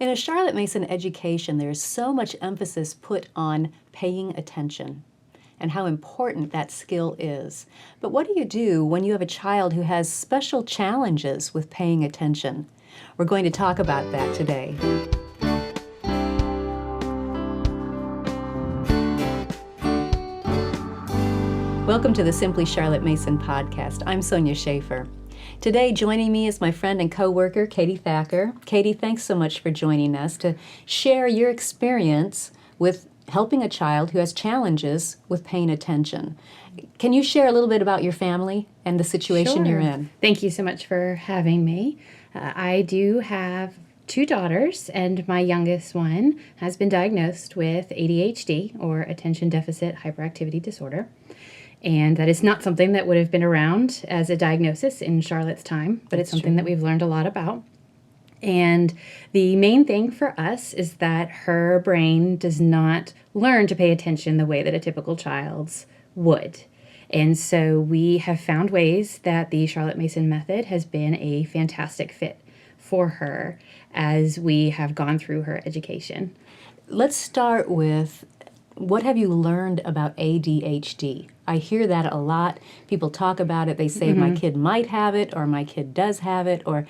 In a Charlotte Mason education, there is so much emphasis put on paying attention and how important that skill is. But what do you do when you have a child who has special challenges with paying attention? We're going to talk about that today. Welcome to the Simply Charlotte Mason podcast. I'm Sonia Schaefer. Today, joining me is my friend and co-worker, Katie Thacker. Katie, thanks so much for joining us to share your experience with helping a child who has challenges with paying attention. Can you share a little bit about your family and the situation you're in? Thank you so much for having me. I do have two daughters, and my youngest one has been diagnosed with ADHD, or attention deficit hyperactivity disorder. And that is not something that would have been around as a diagnosis in Charlotte's time, but it's something that we've learned a lot about. And the main thing for us is that her brain does not learn to pay attention the way that a typical child's would. And so we have found ways that the Charlotte Mason method has been a fantastic fit for her as we have gone through her education. Let's start with, what have you learned about ADHD? I hear that a lot. People talk about it. They say my kid might have it, or my kid does have it, or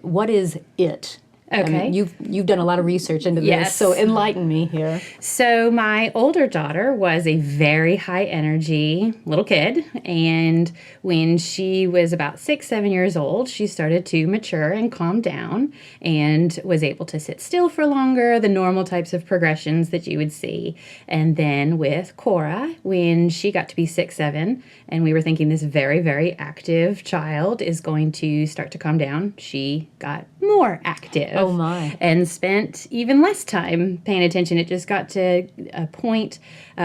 what is it? Okay. I mean, you've done a lot of research into Yes. this, so enlighten me here. So my older daughter was a very high energy little kid, and when she was about 6, 7 years old, she started to mature and calm down and was able to sit still for longer, the normal types of progressions that you would see. And then with Cora, when she got to be 6, 7, and we were thinking this very, very active child is going to start to calm down, she got more active. Oh my. And spent even less time paying attention. It just got to a point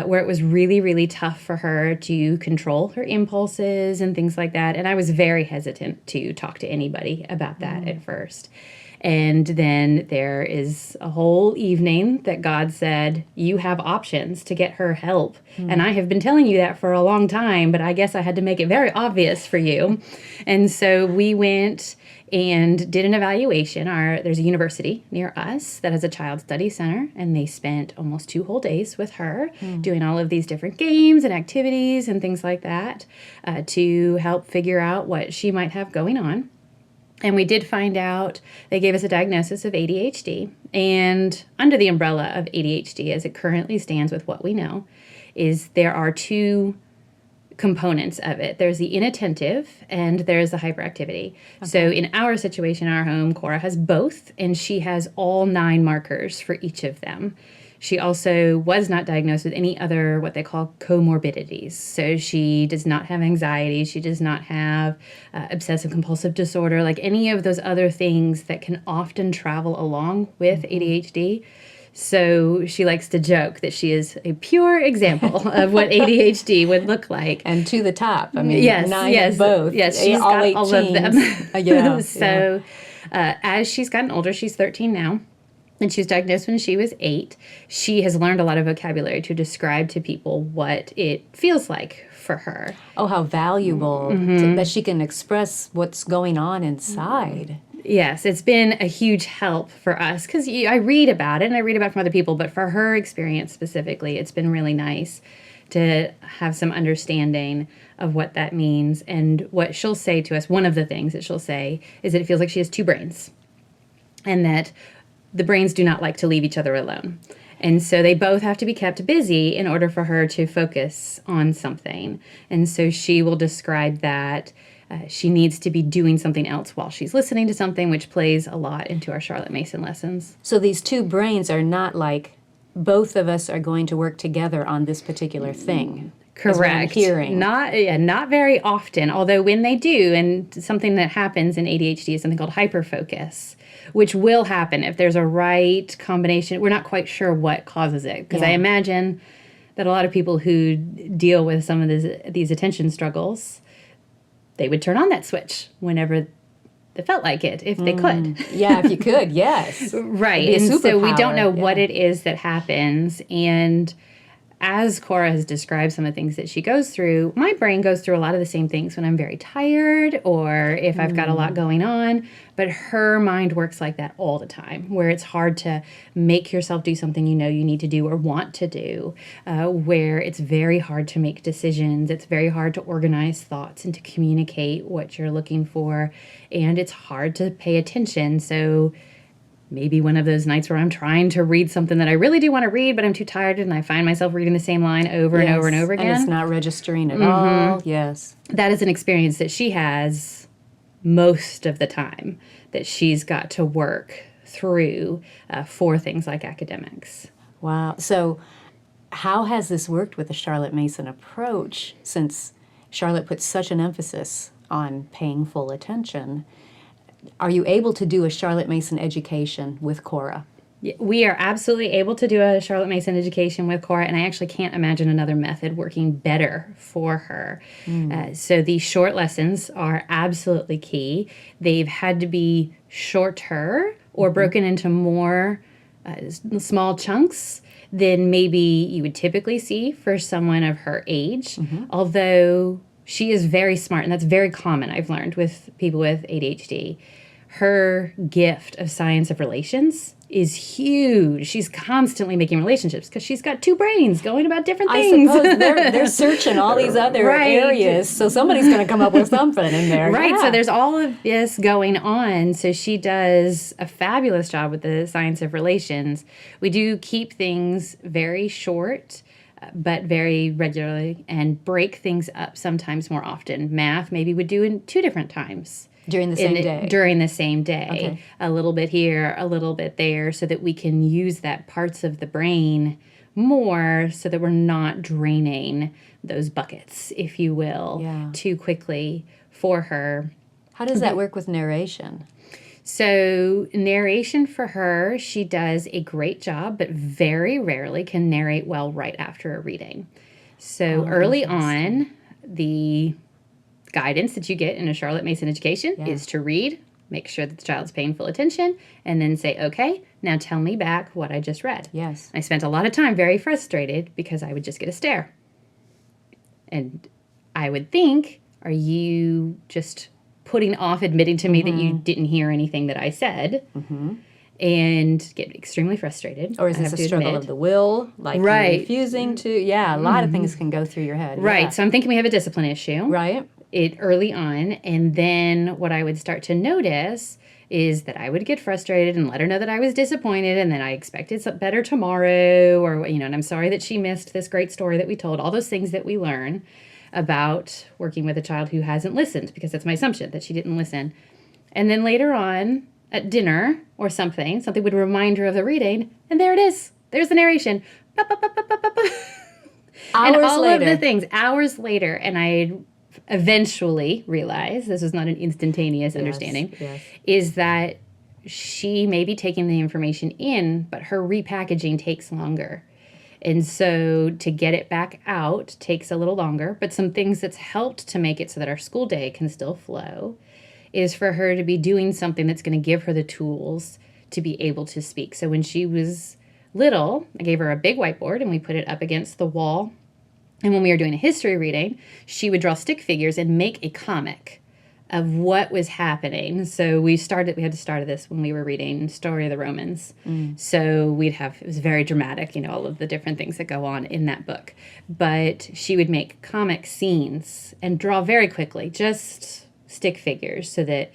where it was really, really tough for her to control her impulses and things like that. And I was very hesitant to talk to anybody about that at first. And then there is a whole evening that God said, you have options to get her help. And I have been telling you that for a long time, but I guess I had to make it very obvious for you. And so we went and did an evaluation. There's a university near us that has a child study center, and they spent almost 2 whole days with her doing all of these different games and activities and things like that to help figure out what she might have going on. And we did find out, they gave us a diagnosis of ADHD. And under the umbrella of ADHD, as it currently stands with what we know, is there are 2 components of it. There's the inattentive and there's the hyperactivity. Okay. So in our situation, our home, Cora has both, and she has all 9 markers for each of them. She also was not diagnosed with any other what they call comorbidities. So she does not have anxiety. She does not have obsessive compulsive disorder, like any of those other things that can often travel along with ADHD. So she likes to joke that she is a pure example of what ADHD would look like. And to the top. I mean, yes, 9 yes, of both. Yes, she's all got 8 all teens. of them. Yeah. So as she's gotten older, she's 13 now, and she was diagnosed when she was 8. She has learned a lot of vocabulary to describe to people what it feels like for her. Oh, how valuable that she can express what's going on inside. Yes, it's been a huge help for us because I read about it and I read about it from other people, but for her experience specifically, it's been really nice to have some understanding of what that means. And what she'll say to us, one of the things that she'll say is that it feels like she has 2 brains, and that the brains do not like to leave each other alone. And so they both have to be kept busy in order for her to focus on something. And so she will describe that she needs to be doing something else while she's listening to something, which plays a lot into our Charlotte Mason lessons. So these 2 brains are not like both of us are going to work together on this particular thing. Correct. Hearing. Not very often, although when they do, and something that happens in ADHD is something called hyperfocus, which will happen if there's a right combination. We're not quite sure what causes it, because I imagine that a lot of people who deal with some of these attention struggles, they would turn on that switch whenever they felt like it, if they could. Yeah, if you could, yes. Right. And so we don't know what it is that happens. And as Cora has described some of the things that she goes through, my brain goes through a lot of the same things when I'm very tired or if I've got a lot going on. But her mind works like that all the time, where it's hard to make yourself do something you know you need to do or want to do, where it's very hard to make decisions. It's very hard to organize thoughts and to communicate what you're looking for. And it's hard to pay attention. So maybe one of those nights where I'm trying to read something that I really do want to read, but I'm too tired and I find myself reading the same line over and over and over again. And it's not registering at all. Yes. That is an experience that she has most of the time that she's got to work through for things like academics. Wow. So how has this worked with the Charlotte Mason approach, since Charlotte puts such an emphasis on paying full attention? Are you able to do a Charlotte Mason education with Cora? We are absolutely able to do a Charlotte Mason education with Cora, and I actually can't imagine another method working better for her. So these short lessons are absolutely key. They've had to be shorter or broken into more small chunks than maybe you would typically see for someone of her age, although she is very smart, and that's very common, I've learned, with people with ADHD. Her gift of science of relations is huge. She's constantly making relationships because she's got two brains going about different things. I suppose they're searching all these other areas, so somebody's going to come up with something in there. Right, so there's all of this going on. So she does a fabulous job with the science of relations. We do keep things very short, but very regularly, and break things up sometimes more often. Math maybe would do in 2 different times. During the same day? During the same day. Okay. A little bit here, a little bit there, so that we can use that parts of the brain more so that we're not draining those buckets, if you will, too quickly for her. How does that work with narration? So narration for her, she does a great job, but very rarely can narrate well right after a reading. So early on, the guidance that you get in a Charlotte Mason education is to read, make sure that the child's paying full attention, and then say, okay, now tell me back what I just read. Yes. I spent a lot of time very frustrated because I would just get a stare. And I would think, are you just putting off admitting to me that you didn't hear anything that I said? And get extremely frustrated. Or is this a struggle of the will? Like you're refusing to? Yeah, a lot of things can go through your head. Right. Yeah. So I'm thinking we have a discipline issue. Right. Early on. And then what I would start to notice is that I would get frustrated and let her know that I was disappointed and that I expected something better tomorrow, or, and I'm sorry that she missed this great story that we told, all those things that we learn about working with a child who hasn't listened, because that's my assumption, that she didn't listen. And then later on at dinner or something would remind her of the reading, and there it is. There's the narration. And all of the things, hours later, and I eventually realized, this was not an instantaneous understanding, is that she may be taking the information in, but her repackaging takes longer. And so to get it back out takes a little longer, but some things that's helped to make it so that our school day can still flow is for her to be doing something that's going to give her the tools to be able to speak. So when she was little, I gave her a big whiteboard and we put it up against the wall. And when we were doing a history reading, she would draw stick figures and make a comic of what was happening. So we had to start this when we were reading Story of the Romans. So it was very dramatic, all of the different things that go on in that book. But she would make comic scenes and draw very quickly, just stick figures, so that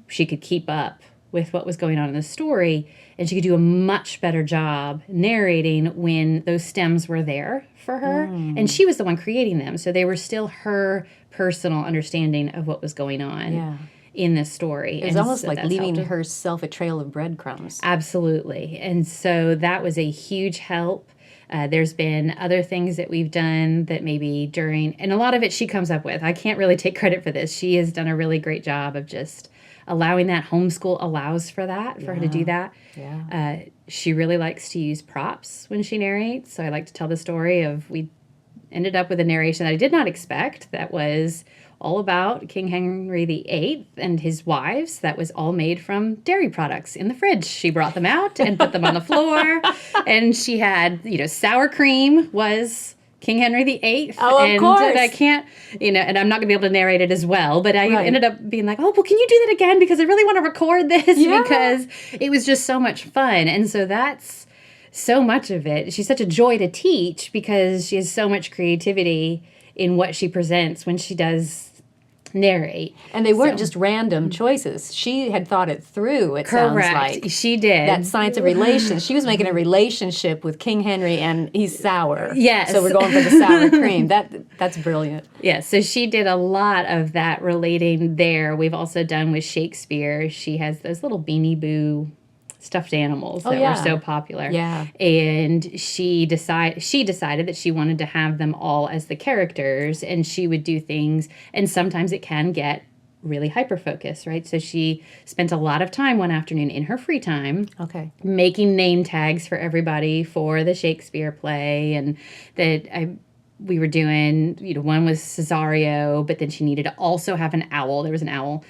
she could keep up with what was going on in the story, and she could do a much better job narrating when those stems were there for her. And she was the one creating them, so they were still her personal understanding of what was going on in this story. It was almost like leaving herself a trail of breadcrumbs. Absolutely. And so that was a huge help. There's been other things that we've done that maybe and a lot of it she comes up with. I can't really take credit for this. She has done a really great job of just allowing that. Homeschool allows for that, for her to do that. She really likes to use props when she narrates. So I like to tell the story of, we ended up with a narration that I did not expect, that was all about King Henry VIII and his wives. That was all made from dairy products in the fridge. She brought them out and put them on the floor. And she had, sour cream was King Henry VIII. Oh, of course. And I can't, and I'm not going to be able to narrate it as well, but I Right. ended up being like, oh, well, can you do that again? Because I really want to record this because it was just so much fun. And so that's so much of it. She's such a joy to teach because she has so much creativity in what she presents when she does narrate. And they weren't just random choices. She had thought it through, it sounds like. She did. That science of relations. She was making a relationship with King Henry, and he's sour. Yes. So we're going for the sour cream. That's brilliant. Yeah, so she did a lot of that relating there. We've also done with Shakespeare. She has those little Beanie Boo stuffed animals that were so popular. Yeah. And she decided that she wanted to have them all as the characters, and she would do things, and sometimes it can get really hyper-focused, right? So she spent a lot of time one afternoon in her free time making name tags for everybody for the Shakespeare play, and we were doing, one was Cesario, but then she needed to also have an owl. There was an owl.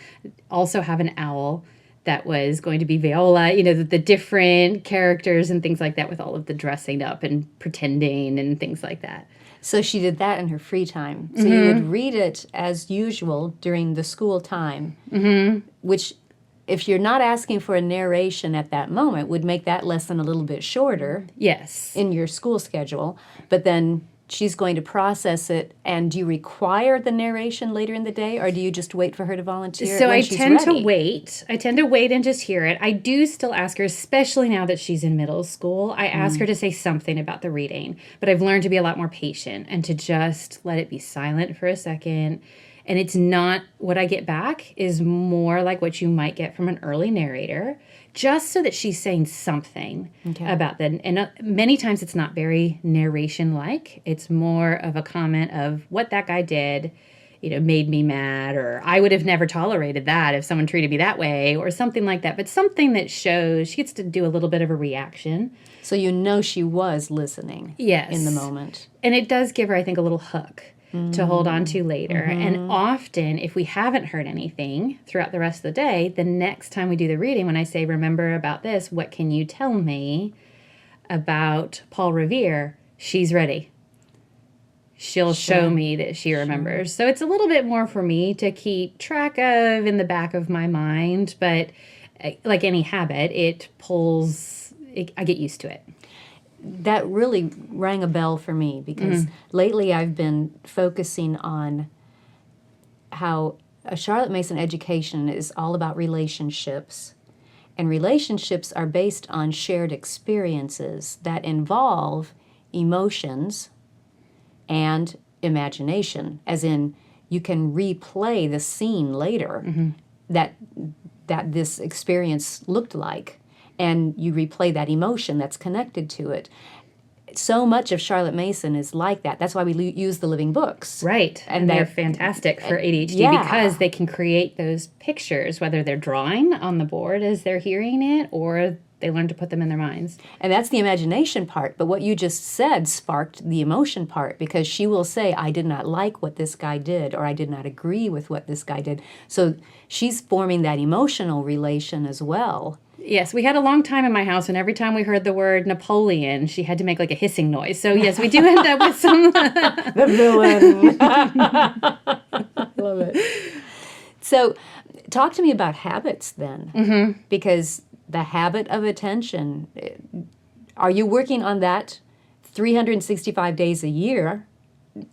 Also have an owl that was going to be Viola, the different characters and things like that with all of the dressing up and pretending and things like that. So she did that in her free time. So you would read it as usual during the school time, which, if you're not asking for a narration at that moment, would make that lesson a little bit shorter. Yes. In your school schedule. But then she's going to process it, and do you require the narration later in the day, or do you just wait for her to volunteer So when I she's tend ready? to wait. I tend to wait and just hear it. I do still ask her, especially now that she's in middle school, I ask her to say something about the reading. But I've learned to be a lot more patient and to just let it be silent for a second. And it's not, what I get back is more like what you might get from an early narrator, just so that she's saying something about that. And many times it's not very narration-like. It's more of a comment of what that guy did, made me mad, or I would have never tolerated that if someone treated me that way, or something like that. But something that shows she gets to do a little bit of a reaction. So she was listening in the moment. And it does give her, I think, a little hook to hold on to later. And often, if we haven't heard anything throughout the rest of the day, the next time we do the reading, when I say, remember about this, what can you tell me about Paul Revere? She's ready. She'll show me that she remembers. So it's a little bit more for me to keep track of in the back of my mind, but like any habit, I get used to it. That really rang a bell for me, because lately I've been focusing on how a Charlotte Mason education is all about relationships. And relationships are based on shared experiences that involve emotions and imagination, as in you can replay the scene later that this experience looked like, and you replay that emotion that's connected to it. So much of Charlotte Mason is like that. That's why we use the living books. Right. And they're fantastic for ADHD because they can create those pictures, whether they're drawing on the board as they're hearing it, or they learn to put them in their minds. And that's the imagination part. But what you just said sparked the emotion part, because she will say, I did not like what this guy did, or I did not agree with what this guy did. So she's forming that emotional relation as well. Yes, we had a long time in my house, and every time we heard the word Napoleon, she had to make like a hissing noise. So yes, we do end up with some... The villain. Love it. So talk to me about habits then, because the habit of attention, are you working on that 365 days a year?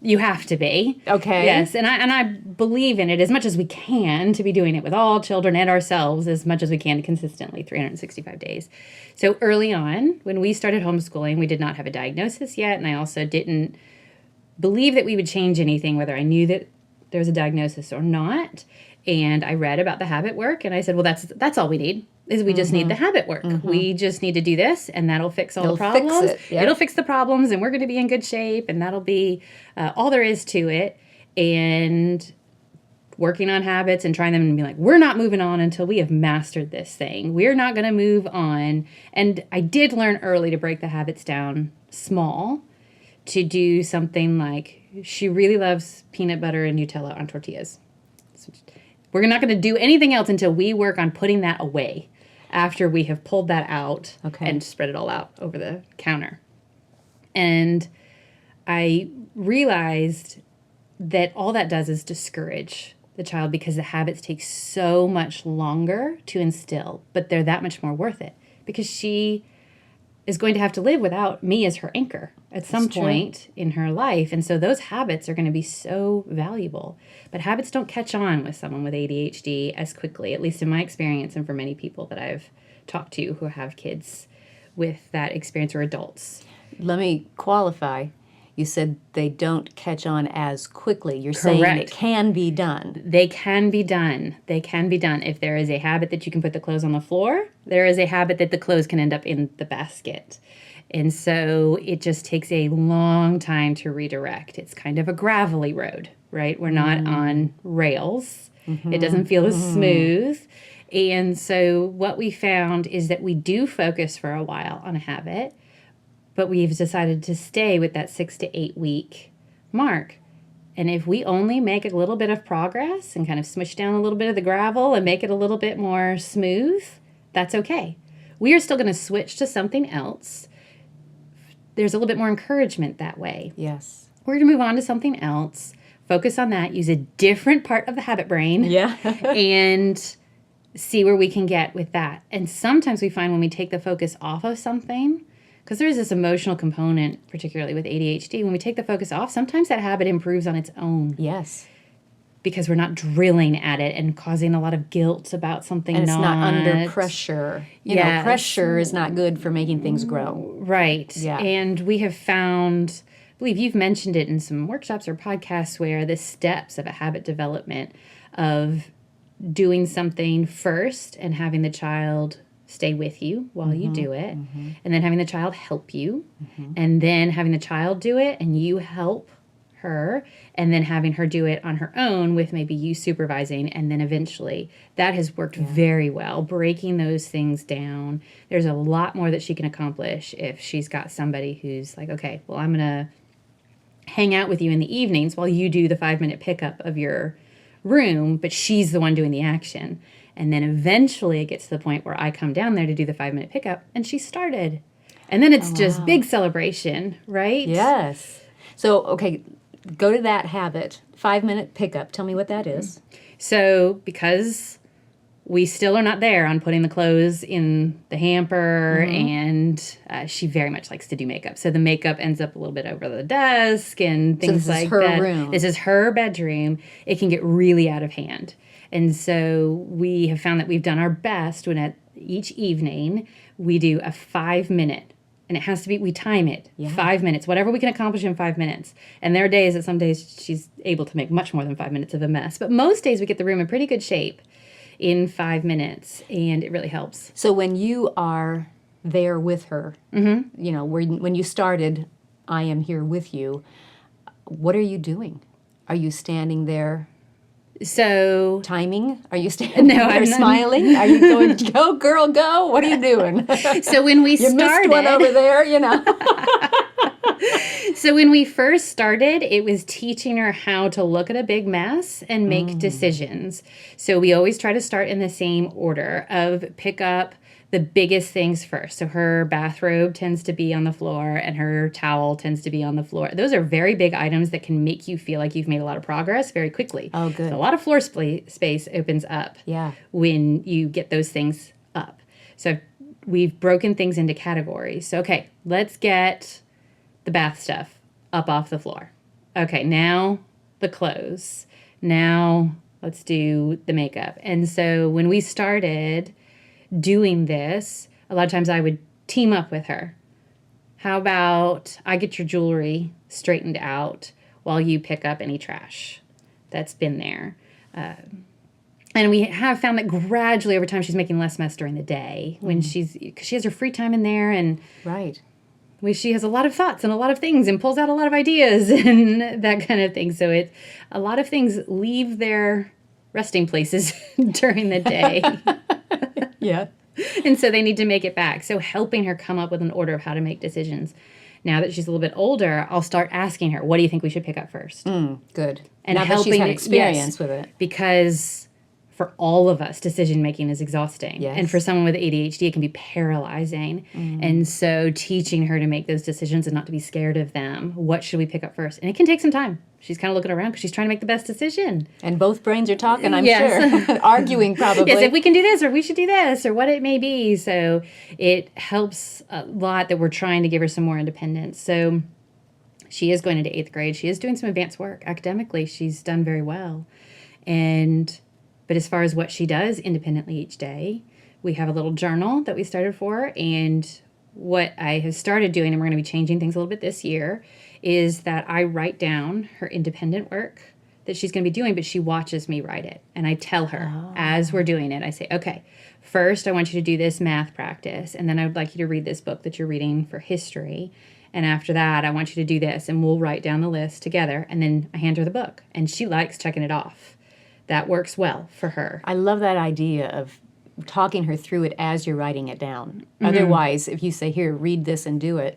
You have to be. Okay. Yes, and I believe in it as much as we can, to be doing it with all children and ourselves as much as we can consistently, 365 days. So early on, when we started homeschooling, we did not have a diagnosis yet, and I also didn't believe that we would change anything, whether I knew that there was a diagnosis or not. And I read about the habit work, and I said, well, that's all we need. Is we just need the habit work. We just need to do this, and that'll fix all the problems. It'll fix the problems, and we're going to be in good shape, and that'll be all there is to it. And working on habits and trying them and be like, we're not moving on until we have mastered this thing. We're not going to move on. And I did learn early to break the habits down small, to do something like she really loves peanut butter and Nutella on tortillas. We're not going to do anything else until we work on putting that away after we have pulled that out and spread it all out over the counter. And I realized that all that does is discourage the child because the habits take so much longer to instill, but they're that much more worth it because she is going to have to live without me as her anchor at some point in her life. And so those habits are going to be so valuable. But habits don't catch on with someone with ADHD as quickly, at least in my experience and for many people that I've talked to who have kids with that experience or adults. Let me qualify. You said they don't catch on as quickly. You're saying it can be done. They can be done. They can be done. If there is a habit that you can put the clothes on the floor, there is a habit that the clothes can end up in the basket. And so it just takes a long time to redirect. It's kind of a gravelly road, right? We're not on rails. It doesn't feel as smooth. And so what we found is that we do focus for a while on a habit, but we've decided to stay with that 6 to 8 week mark. And if we only make a little bit of progress and kind of smush down a little bit of the gravel and make it a little bit more smooth, that's okay. We are still going to switch to something else. There's a little bit more encouragement that way. Yes. We're going to move on to something else, focus on that, use a different part of the habit brain. Yeah. And see where we can get with that. And sometimes we find when we take the focus off of something, because there's this emotional component, particularly with ADHD, when we take the focus off, sometimes that habit improves on its own. Yes. Because we're not drilling at it and causing a lot of guilt about something and it's not under pressure. You know, pressure is not good for making things grow. Right. Yeah. And we have found, I believe you've mentioned it in some workshops or podcasts where the steps of a habit development of doing something first and having the child stay with you while you do it, and then having the child help you, and then having the child do it and you help her, and then having her do it on her own with maybe you supervising, and then eventually that has worked very well, breaking those things down. There's a lot more that she can accomplish if she's got somebody who's like, okay, well, I'm going to hang out with you in the evenings while you do the 5-minute pickup of your room, but she's the one doing the action. And then eventually it gets to the point where I come down there to do the 5-minute pickup and she started. And then it's just big celebration, right? Yes. So, okay, go to that habit, 5-minute pickup. Tell me what that is. So because we still are not there on putting the clothes in the hamper, and she very much likes to do makeup. So the makeup ends up a little bit over the desk and things like that. This is her room. This is her bedroom. It can get really out of hand. And so we have found that we've done our best when at each evening we do a 5-minute, and it has to be, we time it, 5 minutes, whatever we can accomplish in 5 minutes. And there are days that some days she's able to make much more than 5 minutes of a mess. But most days we get the room in pretty good shape in 5 minutes, and it really helps. So when you are there with her, you know, when you started, I am here with you, what are you doing? Are you standing there? So Timing? Are you standing there smiling? Are you going, go girl, go? What are you doing? So when we you started, missed one over there, you know. So when we first started, it was teaching her how to look at a big mess and make decisions. So we always try to start in the same order of pick up the biggest things first. So her bathrobe tends to be on the floor and her towel tends to be on the floor. Those are very big items that can make you feel like you've made a lot of progress very quickly. Oh, good. So a lot of floor space opens up when you get those things up. So we've broken things into categories. So, okay, let's get the bath stuff up off the floor. Okay, now the clothes. Now let's do the makeup. And so when we started doing this, a lot of times I would team up with her. How about I get your jewelry straightened out while you pick up any trash that's been there. And we have found that gradually over time she's making less mess during the day when because she has her free time in there, and she has a lot of thoughts and a lot of things and pulls out a lot of ideas and that kind of thing. So a lot of things leave their resting places during the day. Yeah. And so they need to make it back. So helping her come up with an order of how to make decisions. Now that she's a little bit older, I'll start asking her, what do you think we should pick up first? Good. And now that she's helping had it- experience yes, with it. Because for all of us, decision making is exhausting. Yes. And for someone with ADHD, it can be paralyzing. And so teaching her to make those decisions and not to be scared of them. What should we pick up first? And it can take some time. She's kind of looking around because she's trying to make the best decision. And both brains are talking, I'm Yes. sure. Arguing probably. Yes, if we can do this or we should do this or what it may be. So it helps a lot that we're trying to give her some more independence. So she is going into 8th grade. She is doing some advanced work academically. She's done very well. But as far as what she does independently each day, we have a little journal that we started for her. And what I have started doing, and we're going to be changing things a little bit this year, is that I write down her independent work that she's going to be doing, but she watches me write it. And I tell her as we're doing it, I say, okay, first I want you to do this math practice. And then I would like you to read this book that you're reading for history. And after that, I want you to do this. And we'll write down the list together. And then I hand her the book. And she likes checking it off. That works well for her. I love that idea of talking her through it as you're writing it down. Otherwise, if you say, here, read this and do it.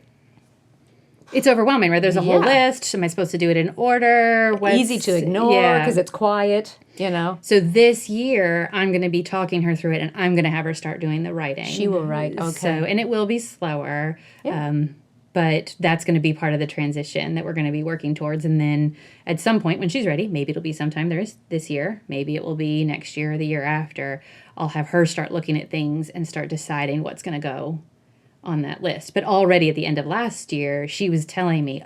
It's overwhelming, right? There's a whole Yeah. list. Am I supposed to do it in order? Easy to ignore because it's quiet, you know. So this year, I'm going to be talking her through it, and I'm going to have her start doing the writing. She will write, okay. So, and it will be slower. Yeah. But that's going to be part of the transition that we're going to be working towards. And then at some point when she's ready, maybe it'll be sometime this year, maybe it will be next year or the year after, I'll have her start looking at things and start deciding what's going to go on that list. But already at the end of last year, she was telling me,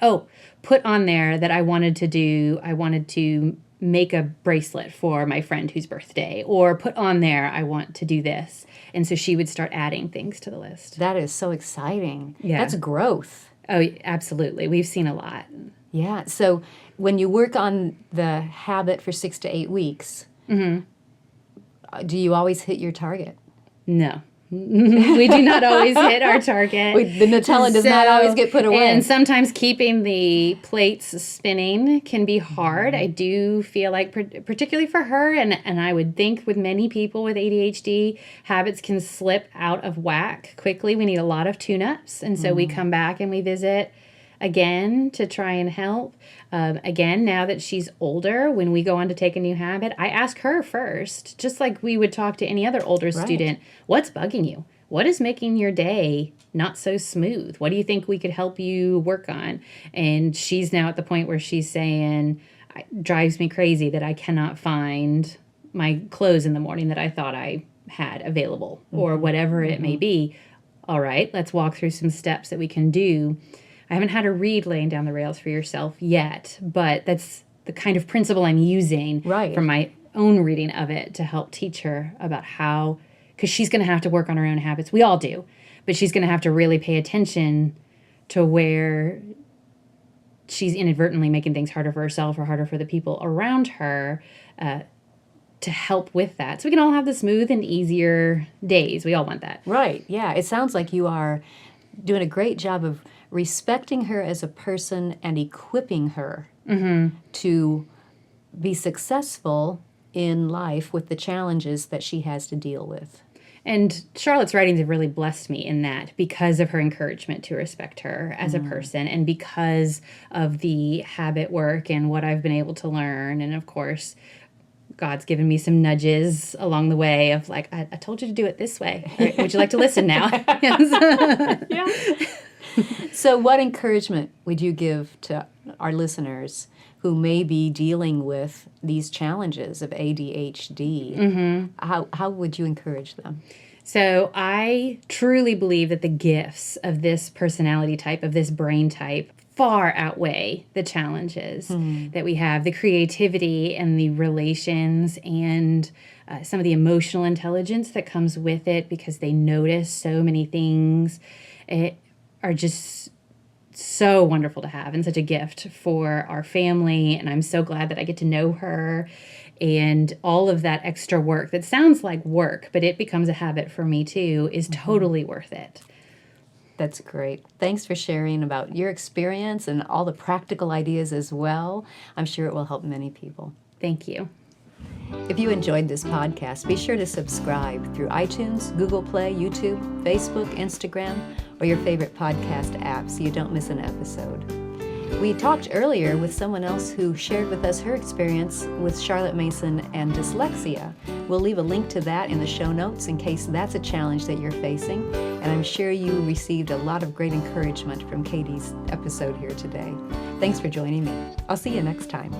put on there that I wanted to make a bracelet for my friend whose birthday, or put on there, I want to do this. And so she would start adding things to the list. That is so exciting. Yeah. That's growth. Oh, absolutely. We've seen a lot. Yeah. So when you work on the habit for 6 to 8 weeks, do you always hit your target? No. We do not always hit our target. The Nutella does not always get put away. And sometimes keeping the plates spinning can be hard. I do feel like, particularly for her, and I would think with many people with ADHD, habits can slip out of whack quickly. We need a lot of tune-ups. And so we come back and we visit again to try and help. Again, now that she's older, when we go on to take a new habit, I ask her first, just like we would talk to any other older student, what's bugging you? What is making your day not so smooth? What do you think we could help you work on? And she's now at the point where she's saying, it drives me crazy that I cannot find my clothes in the morning that I thought I had available, or whatever it may be. All right, let's walk through some steps that we can do. I haven't had her read Laying Down the Rails for Yourself yet, but that's the kind of principle I'm using from my own reading of it to help teach her about how, because she's going to have to work on her own habits. We all do, but she's going to have to really pay attention to where she's inadvertently making things harder for herself or harder for the people around her to help with that. So we can all have the smooth and easier days. We all want that. Right, yeah. It sounds like you are doing a great job of respecting her as a person and equipping her to be successful in life with the challenges that she has to deal with. And Charlotte's writings have really blessed me in that because of her encouragement to respect her as a person, and because of the habit work and what I've been able to learn. And of course, God's given me some nudges along the way of like, I told you to do it this way. Right, would you like to listen now? Yeah. So what encouragement would you give to our listeners who may be dealing with these challenges of ADHD? How would you encourage them? So I truly believe that the gifts of this personality type, of this brain type, far outweigh the challenges that we have. The creativity and the relations and some of the emotional intelligence that comes with it, because they notice so many things, are just so wonderful to have and such a gift for our family. And I'm so glad that I get to know her, and all of that extra work that sounds like work, but it becomes a habit for me too, is totally worth it. That's great. Thanks for sharing about your experience and all the practical ideas as well. I'm sure it will help many people. Thank you. If you enjoyed this podcast, be sure to subscribe through iTunes, Google Play, YouTube, Facebook, Instagram, or your favorite podcast app so you don't miss an episode. We talked earlier with someone else who shared with us her experience with Charlotte Mason and dyslexia. We'll leave a link to that in the show notes in case that's a challenge that you're facing, and I'm sure you received a lot of great encouragement from Katie's episode here today. Thanks for joining me. I'll see you next time.